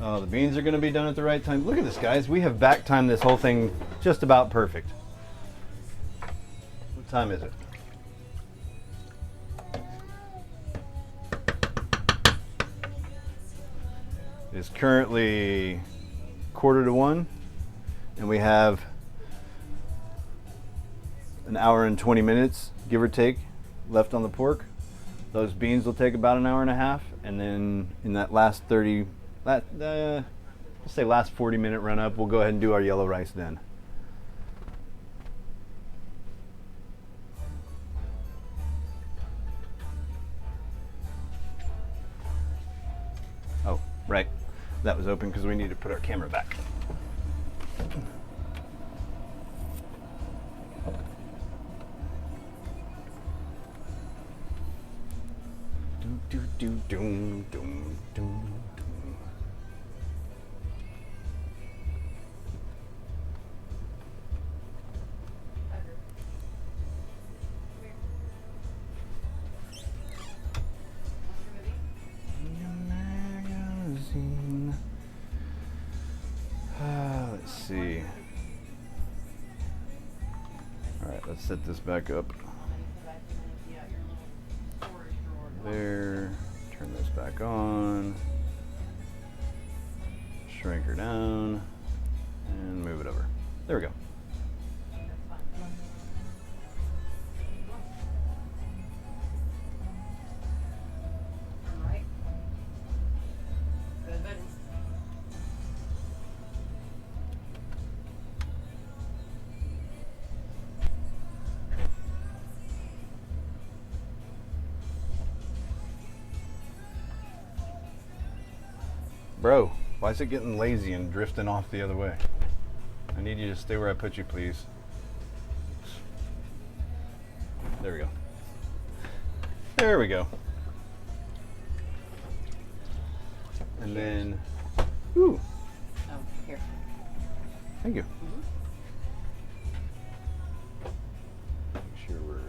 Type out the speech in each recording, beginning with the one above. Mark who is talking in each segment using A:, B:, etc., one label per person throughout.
A: Oh, the beans are going to be done at the right time. Look at this, guys. We have back timed this whole thing just about perfect. What time is it? It's currently 1:45, and we have an hour and 20 minutes, give or take, left on the pork. Those beans will take about an hour and a half, and then in that last let's say last 40-minute run up, we'll go ahead and do our yellow rice then. Oh, right. That was open because we need to put our camera back. Do, do, do, do, do. Let's see. All right, let's set this back up. There, turn this back on, shrink her down, and move it over. There we go. Bro, why is it getting lazy and drifting off the other way? I need you to stay where I put you, please. There we go. There we go. And then, ooh.
B: Oh, here.
A: Thank you.
B: Mm-hmm.
A: Make sure we're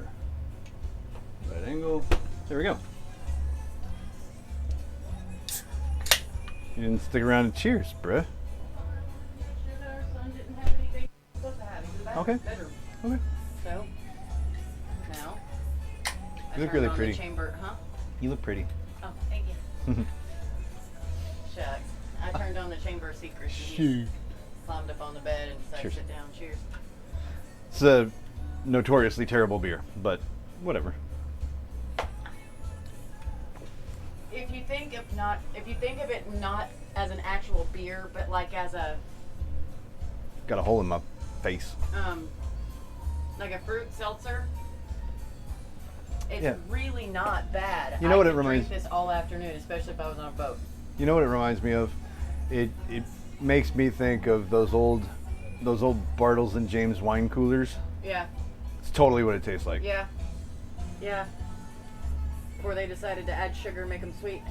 A: right angle. There we go. You didn't stick around and cheers, bruh. Okay. Okay.
B: So, now,
A: You look really pretty.
B: The chamber, huh?
A: You look pretty.
B: Oh, thank you. Shucks. I turned on the chamber of secrets. He climbed up on the bed and decided to sit down. Cheers.
A: It's a notoriously terrible beer, but whatever.
B: If you think of it not as an actual beer, but like as a
A: Got a hole in my face.
B: like a fruit seltzer, it's
A: Yeah.
B: really not bad.
A: You know what
B: I
A: it
B: could
A: reminds-
B: drink this all afternoon, especially if I was on a boat.
A: You know what it reminds me of? It makes me think of those old Bartles and James wine coolers.
B: Yeah.
A: It's totally what it tastes like.
B: Yeah. Yeah. Before they decided to add sugar and make them sweet.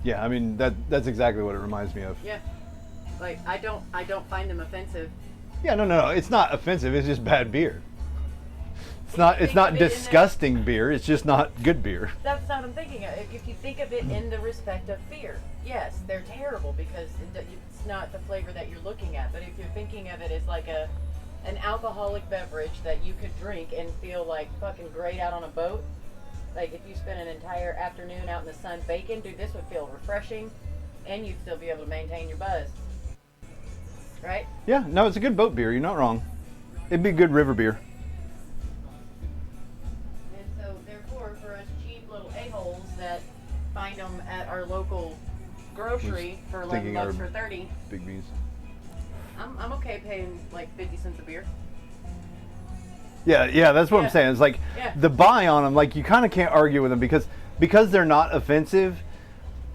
A: Yeah, I mean that's exactly what it reminds me of.
B: Yeah. Like I don't find them offensive.
A: Yeah, no, it's not offensive. It's just bad beer. It's not
B: think of it in the-
A: disgusting beer. It's just not good beer.
B: That's what I'm thinking of. If you think of it in the respect of beer, yes, they're terrible because it's not the flavor that you're looking at. But if you're thinking of it as like an alcoholic beverage that you could drink and feel like fucking great out on a boat, like if you spent an entire afternoon out in the sun baking, dude, this would feel refreshing, and you'd still be able to maintain your buzz. Right?
A: Yeah, no, it's a good boat beer. You're not wrong. It'd be good river beer.
B: And so, therefore, for us cheap little a-holes that find them at our local grocery for $11
A: our
B: for 30,
A: Big beans.
B: I'm okay paying like 50 cents a beer.
A: Yeah, that's what
B: Yeah.
A: I'm saying. It's like
B: Yeah.
A: the buy on them, like you kind of can't argue with them because they're not offensive.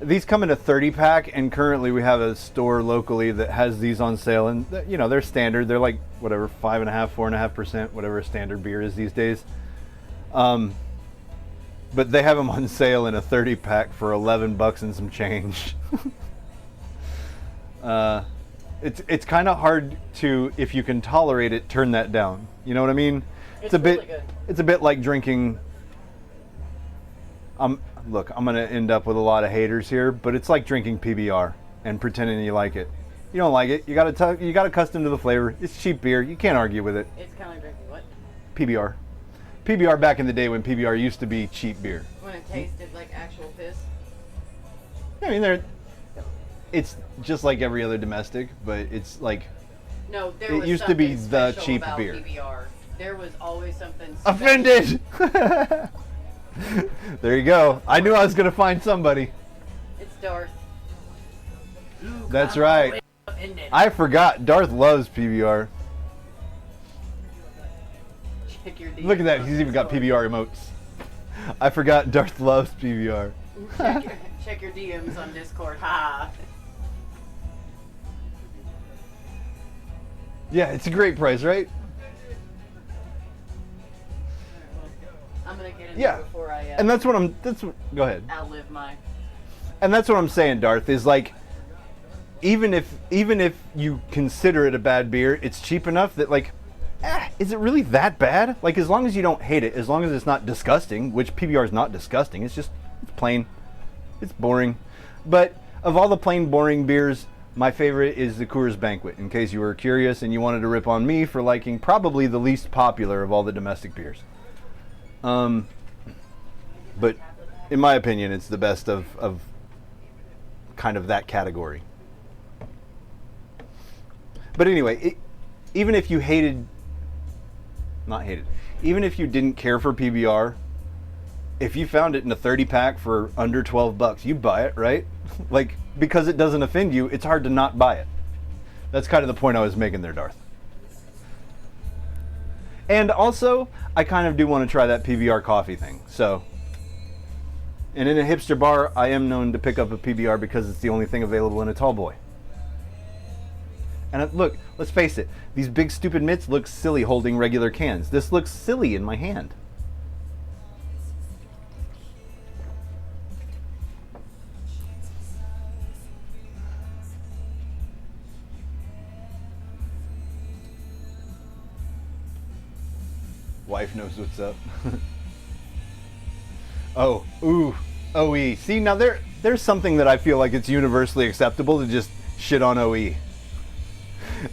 A: These come in a 30 pack, and currently we have a store locally that has these on sale, and you know they're standard. They're like whatever 5.5%, 4.5%, whatever a standard beer is these days. But they have them on sale in a 30 pack for $11 and some change. It's kind of hard to, if you can tolerate it, turn that down. You know what I mean?
B: It's really good.
A: It's a bit like drinking. I'm look, I'm gonna end up with a lot of haters here, but it's like drinking PBR and pretending you like it. You don't like it. You got accustomed to the flavor. It's cheap beer. You can't argue with it.
B: It's kind of like drinking what?
A: PBR. PBR back in the day when PBR used to be cheap beer.
B: When it tasted like actual piss.
A: I mean, it's just like every other domestic, but it's like
B: No, there
A: it
B: was
A: used to be
B: something
A: the
B: special
A: cheap
B: about
A: beer.
B: PBR. There was always something special.
A: Offended. There you go. I knew I was gonna find somebody.
B: It's Darth.
A: That's right. I forgot. Darth loves PBR.
B: Check your DMs
A: Look at that.
B: on
A: He's even got
B: Discord.
A: PBR emotes. I forgot Darth loves PBR.
B: Check your DMs on Discord. Ha.
A: Yeah, it's a great price, right?
B: I'm gonna get into
A: Yeah.
B: it before I
A: And that's what go ahead.
B: outlive my.
A: And that's what I'm saying, Darth, is like even if you consider it a bad beer, it's cheap enough that like is it really that bad? Like as long as you don't hate it, as long as it's not disgusting, which PBR is not disgusting, it's plain. It's boring. But of all the plain boring beers, my favorite is the Coors Banquet, in case you were curious and you wanted to rip on me for liking probably the least popular of all the domestic beers. But in my opinion, it's the best of kind of that category. But anyway, even if you even if you didn't care for PBR, if you found it in a 30 pack for under $12, you'd buy it, right? Like, because it doesn't offend you, it's hard to not buy it. That's kind of the point I was making there, Darth. And also, I kind of do want to try that PBR coffee thing. So, and in a hipster bar, I am known to pick up a PBR because it's the only thing available in a tall boy. And look, let's face it, these big stupid mitts look silly holding regular cans. This looks silly in my hand. Wife knows what's up. Oh, ooh, OE. See, now there's something that I feel like it's universally acceptable to just shit on OE.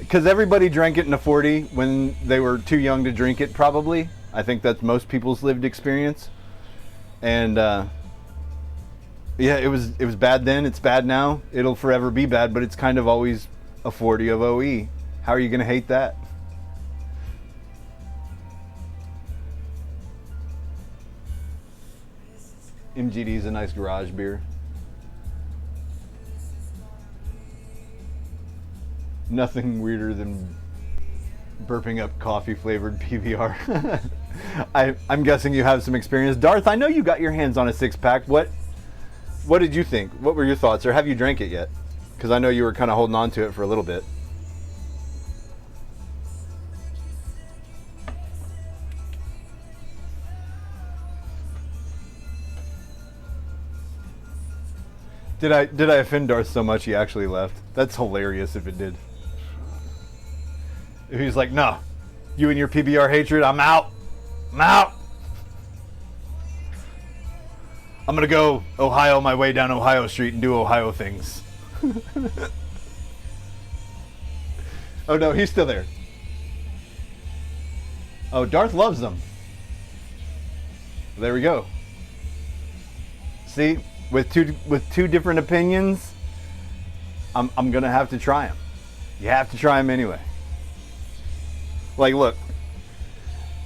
A: Because everybody drank it in a 40 when they were too young to drink it, probably. I think that's most people's lived experience. And yeah, it was bad then, it's bad now. It'll forever be bad, but it's kind of always a 40 of OE. How are you going to hate that? MGD is a nice garage beer. Nothing weirder than burping up coffee flavored PBR. I'm guessing you have some experience. Darth, I know you got your hands on a 6-pack. What did you think? What were your thoughts? Or have you drank it yet? Because I know you were kind of holding on to it for a little bit. Did I offend Darth so much he actually left? That's hilarious if it did. If he's like, no, you and your PBR hatred, I'm out. I'm out. I'm gonna go Ohio my way down Ohio Street and do Ohio things. Oh no, he's still there. Oh, Darth loves them. There we go. See? With two different opinions, I'm gonna have to try them. You have to try them anyway. Like, look,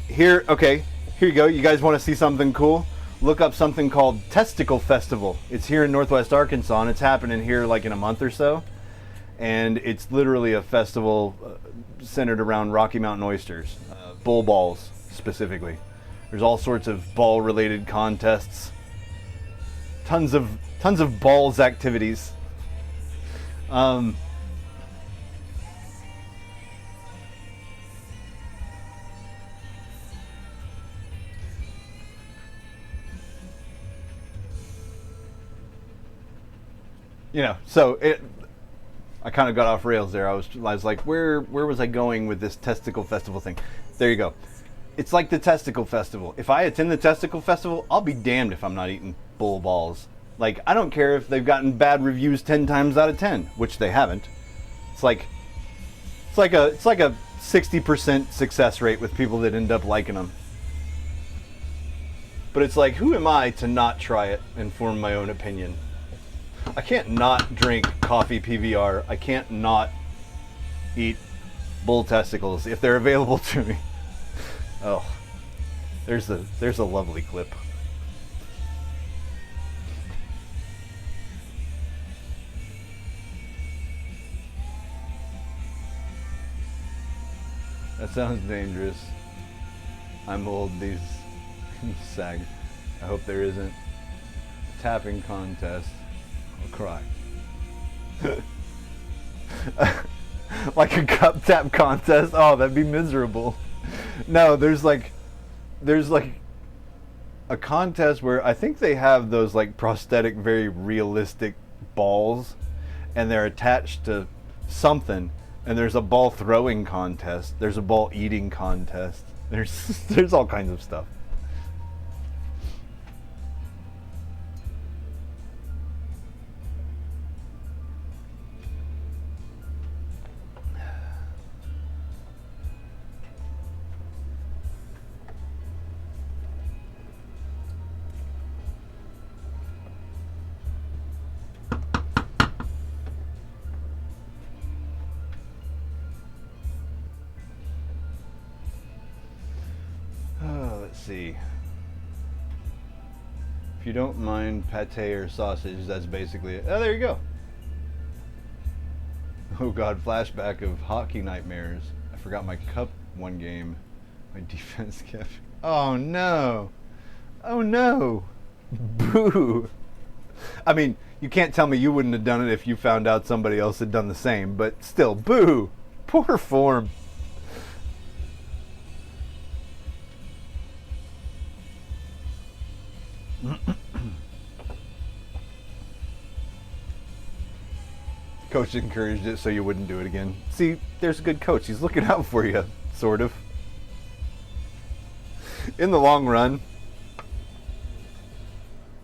A: here. Okay, here you go. You guys want to see something cool? Look up something called Testicle Festival. It's here in Northwest Arkansas, and it's happening here like in a month or so. And it's literally a festival centered around Rocky Mountain oysters, bull balls specifically. There's all sorts of ball-related contests. Tons of balls activities. You know, so I kind of got off rails there. I was like, where was I going with this testicle festival thing? There you go. It's like the testicle festival. If I attend the testicle festival, I'll be damned if I'm not eating bull balls. Like, I don't care if they've gotten bad reviews 10 times out of 10, which they haven't. It's like a 60% success rate with people that end up liking them. But it's like, who am I to not try it and form my own opinion? I can't not drink coffee PBR. I can't not eat bull testicles if they're available to me. Oh, there's a lovely clip. That sounds dangerous. I'm old, these sag. I hope there isn't a tapping contest. I'll cry. Like a cup tap contest? Oh, that'd be miserable. No, there's like a contest where I think they have those like prosthetic, very realistic balls, and they're attached to something. And there's a ball throwing contest. There's a ball eating contest. There's all kinds of stuff. See, if you don't mind pate or sausage, that's basically it. Oh, there you go. Oh god, flashback of hockey nightmares. I forgot my cup one game. My defense kept. Oh no. Oh no. Boo. I mean, you can't tell me you wouldn't have done it if you found out somebody else had done the same, but still, boo. Poor form. Coach encouraged it so you wouldn't do it again. See, there's a good coach. He's looking out for you, sort of. In the long run,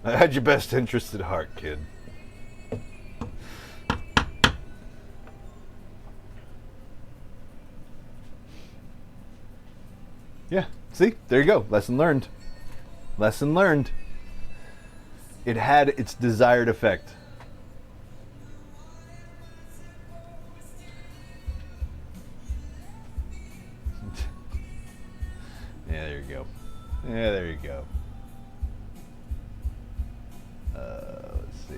A: I had your best interest at heart, kid. Yeah, see? There you go. Lesson learned. Lesson learned. It had its desired effect. Yeah, there you go. Yeah, there you go. Let's see.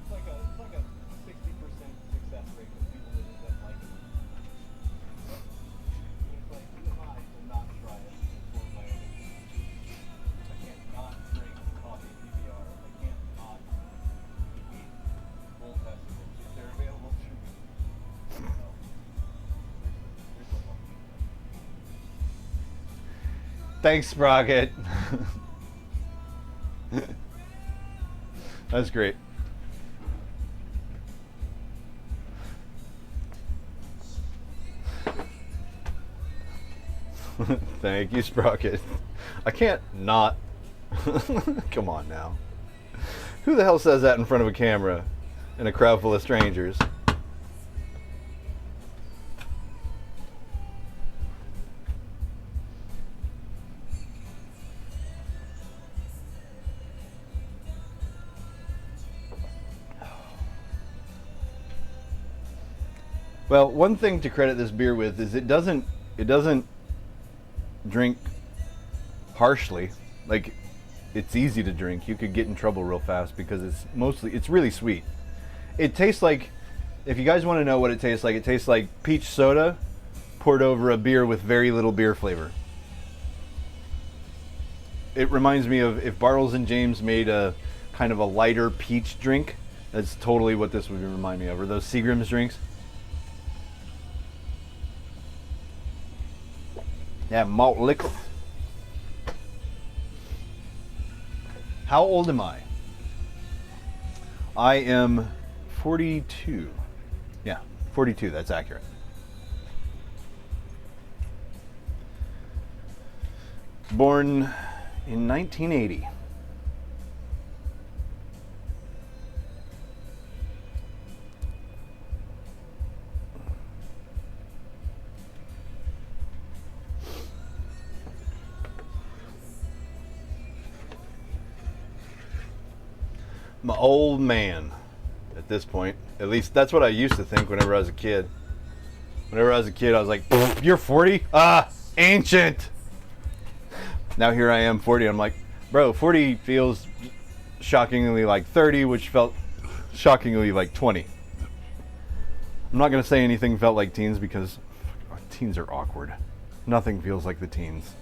A: It's like a 60% success rate with people that like it. It's like, who am I to not try it for my own? I can't not drink coffee PBR. I can't not eat bull testicles if they're available to me. Thanks, Sprocket. That's great. Thank you, Sprocket. I can't not. Come on now. Who the hell says that in front of a camera in a crowd full of strangers? Well, one thing to credit this beer with is it doesn't drink harshly. Like, it's easy to drink. You could get in trouble real fast because it's really sweet. It tastes like, if you guys want to know what it tastes like peach soda poured over a beer with very little beer flavor. It reminds me of if Bartles and James made a kind of a lighter peach drink. That's totally what this would remind me of. Or those Seagram's drinks. Yeah, malt liquor. How old am I? I am 42. Yeah, 42, that's accurate. born in 1980. I'm an old man at this point. At least that's what I used to think whenever I was a kid. Whenever I was a kid, I was like, you're 40? Ah, ancient. Now here I am, 40. I'm like, bro, 40 feels shockingly like 30, which felt shockingly like 20. I'm not going to say anything felt like teens because teens are awkward. Nothing feels like the teens.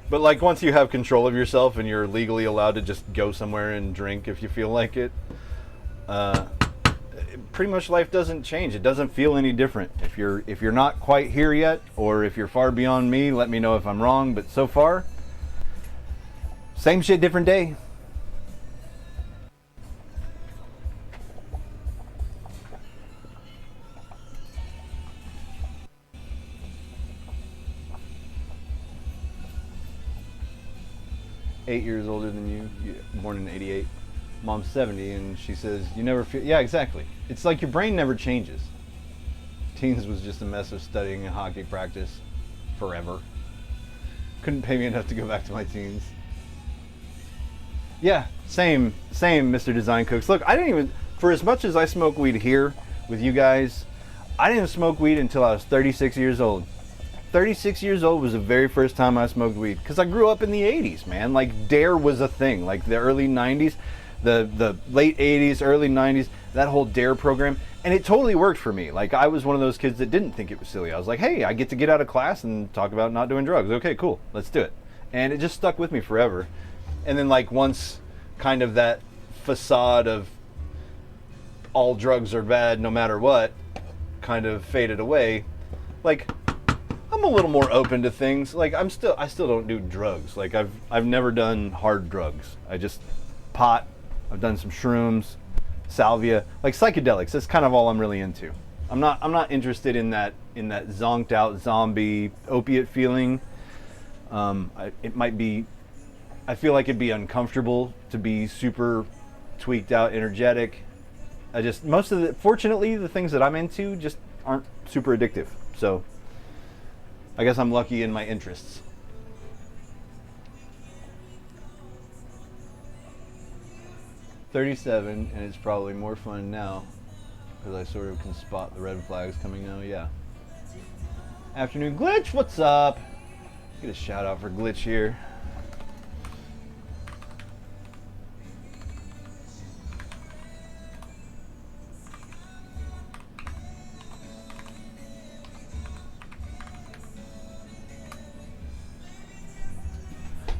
A: But like once you have control of yourself and you're legally allowed to just go somewhere and drink if you feel like it, pretty much life doesn't change. It doesn't feel any different. If you're not quite here yet, or if you're far beyond me, let me know if I'm wrong. But so far, same shit, different day. Eight years older than you, born in 88. Mom's 70, and she says, you never feel... Yeah, exactly. It's like your brain never changes. Teens was just a mess of studying and hockey practice forever. Couldn't pay me enough to go back to my teens. Yeah, same, Mr. Design Cooks. Look, I didn't even... For as much as I smoke weed here with you guys, I didn't smoke weed until I was 36 years old. 36 years old was the very first time I smoked weed. Because I grew up in the 80s, man. Like, DARE was a thing. Like, the early 90s, the late 80s, early 90s, that whole DARE program. And it totally worked for me. Like, I was one of those kids that didn't think it was silly. I was like, hey, I get to get out of class and talk about not doing drugs. Okay, cool. Let's do it. And it just stuck with me forever. And then, like, once kind of that facade of all drugs are bad no matter what kind of faded away, like... I'm a little more open to things. Like I still don't do drugs. Like I've never done hard drugs. I just pot. I've done some shrooms, salvia, like psychedelics. That's kind of all I'm really into. I'm not interested in that zonked out zombie opiate feeling. It might be. I feel like it'd be uncomfortable to be super tweaked out, energetic. Fortunately, the things that I'm into just aren't super addictive. So. I guess I'm lucky in my interests. $37, and it's probably more fun now because I sort of can spot the red flags coming now. Yeah. Afternoon Glitch, what's up? Get a shout out for Glitch here.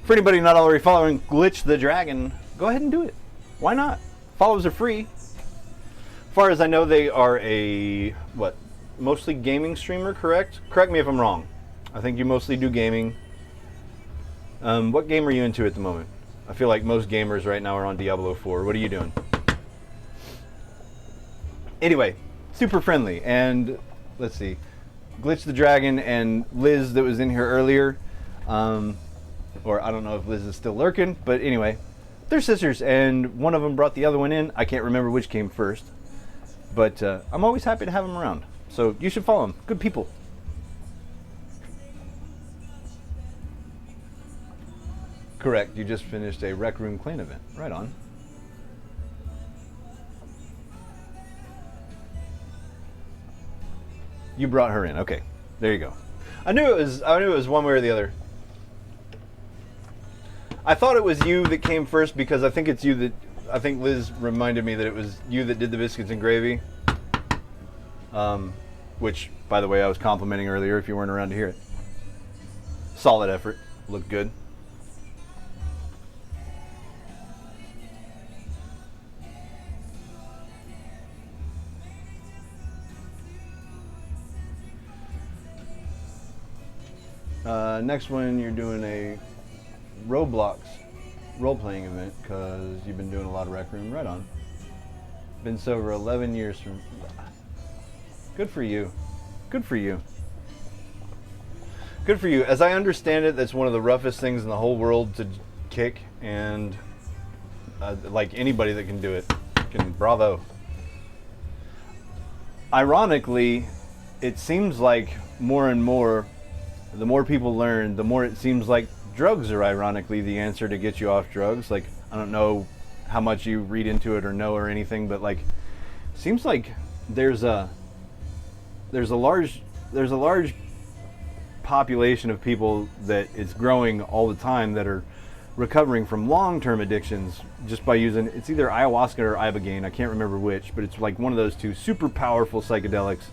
A: For anybody not already following Glitch the Dragon, go ahead and do it. Why not? Follows are free. As far as I know, they are a, mostly gaming streamer, correct? Correct me if I'm wrong. I think you mostly do gaming. What game are you into at the moment? I feel like most gamers right now are on Diablo 4. What are you doing? Anyway, super friendly. And let's see. Glitch the Dragon and Liz that was in here earlier. Or I don't know if Liz is still lurking, but anyway, they're sisters, and one of them brought the other one in. I can't remember which came first, but I'm always happy to have them around. So you should follow them. Good people. Correct. You just finished a Rec Room Clan event. Right on. You brought her in. Okay. There you go. I knew it was one way or the other. I thought it was you that came first because I think it's you that... I think Liz reminded me that it was you that did the biscuits and gravy. Which, by the way, I was complimenting earlier if you weren't around to hear it. Solid effort. Looked good. Next one, you're doing a Roblox role-playing event because you've been doing a lot of Rec Room. Right on. Been sober 11 years from... Good for you. Good for you. Good for you. As I understand it, that's one of the roughest things in the whole world to kick, and like anybody that can do it, bravo. Ironically, it seems like more and more, the more people learn, the more it seems like drugs are ironically the answer to get you off drugs. Like, I don't know how much you read into it or know or anything, but like, seems like there's a large population of people that is growing all the time that are recovering from long-term addictions just by using, it's either ayahuasca or ibogaine, I can't remember which, but it's like one of those two super powerful psychedelics